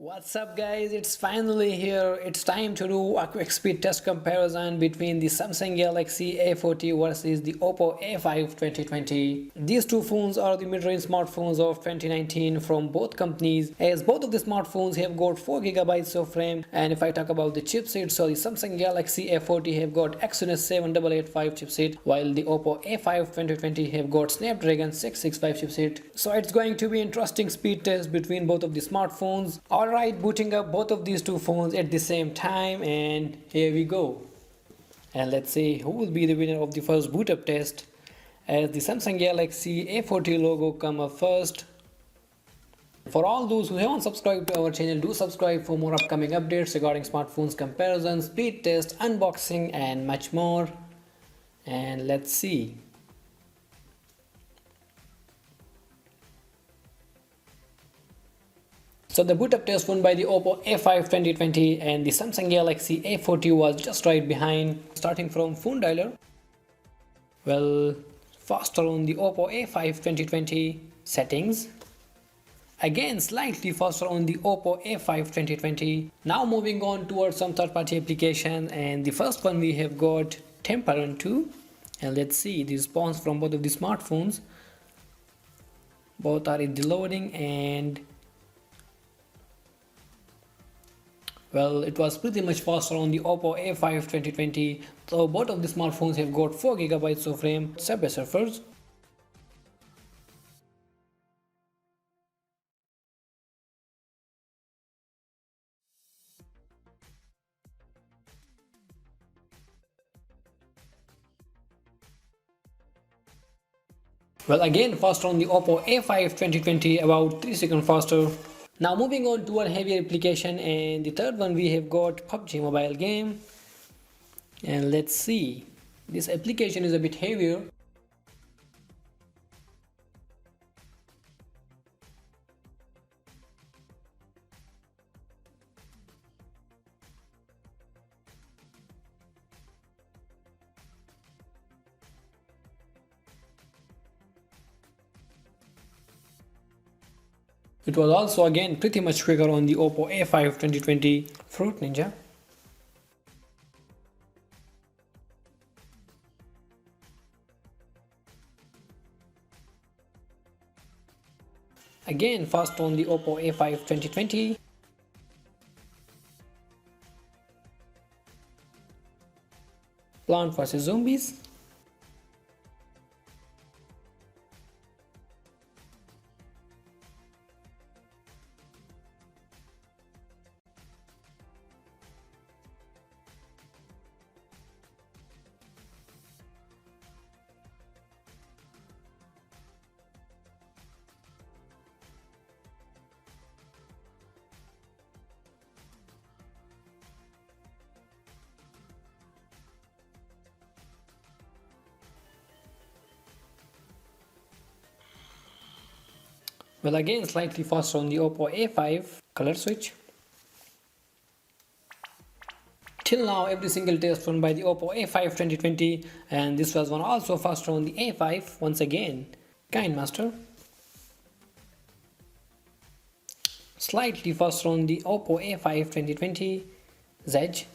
What's up guys, it's finally here. It's time to do a quick speed test comparison between the Samsung Galaxy A40 versus the Oppo A5 2020. These two phones are the mid-range smartphones of 2019 from both companies, as both of the smartphones have got 4GB of RAM. And if I talk about the chipset, so the Samsung Galaxy A40 have got Exynos 7885 chipset, while the Oppo A5 2020 have got Snapdragon 665 chipset. So it's going to be interesting speed test between both of the smartphones. Alright, booting up both of these two phones at the same time, and here we go. And let's see who will be the winner of the first boot up test, as the Samsung Galaxy A40 logo come up first. For all those who haven't subscribed to our channel, do subscribe for more upcoming updates regarding smartphones comparison, speed test, unboxing and much more. And let's see. So the boot up test won by the Oppo A5 2020, and the Samsung Galaxy A40 was just right behind. Starting from phone dialer, well, faster on the Oppo A5 2020 settings. Again, slightly faster on the Oppo A5 2020. Now moving on towards some third-party application, and the first one we have got Temper Run 2. And let's see the response from both of the smartphones. Both are in the loading, and well, it was pretty much faster on the Oppo A5 2020, so both of the smartphones have got 4GB of RAM. Subway Surfers. Well, again faster on the Oppo A5 2020, about 3 seconds faster. Now moving on to a heavier application, and the third one we have got PUBG mobile game. And let's see, this application is a bit heavier. It was also again pretty much quicker on the Oppo A5 2020. Fruit Ninja. Again fast on the Oppo A5 2020. Plant vs Zombies. Well, again slightly faster on the Oppo A5. Color switch. Till now every single test run by the Oppo A5 2020, and this was one also faster on the A5 once again. Kind Master. Slightly faster on the Oppo A5 2020. Zedge.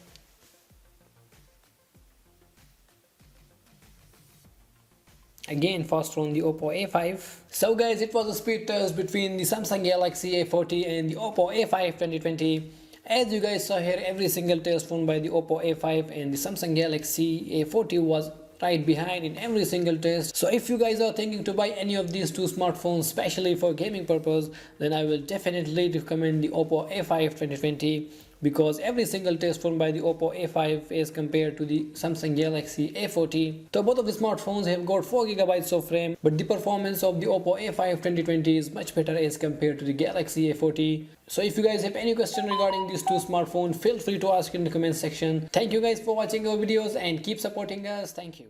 Again faster on the Oppo A5. So guys, it was a speed test between the Samsung Galaxy A40 and the Oppo A5 2020. As you guys saw here, every single test won by the Oppo A5, and the Samsung Galaxy A40 was right behind in every single test. So if you guys are thinking to buy any of these two smartphones especially for gaming purpose, then I will definitely recommend the Oppo A5 2020, because every single test won by the Oppo A5 is compared to the Samsung Galaxy A40. So both of the smartphones have got 4GB of RAM, but the performance of the Oppo A5 2020 is much better as compared to the Galaxy A40. So if you guys have any question regarding these two smartphones, feel free to ask in the comment section. Thank you guys for watching our videos, and keep supporting us. Thank you.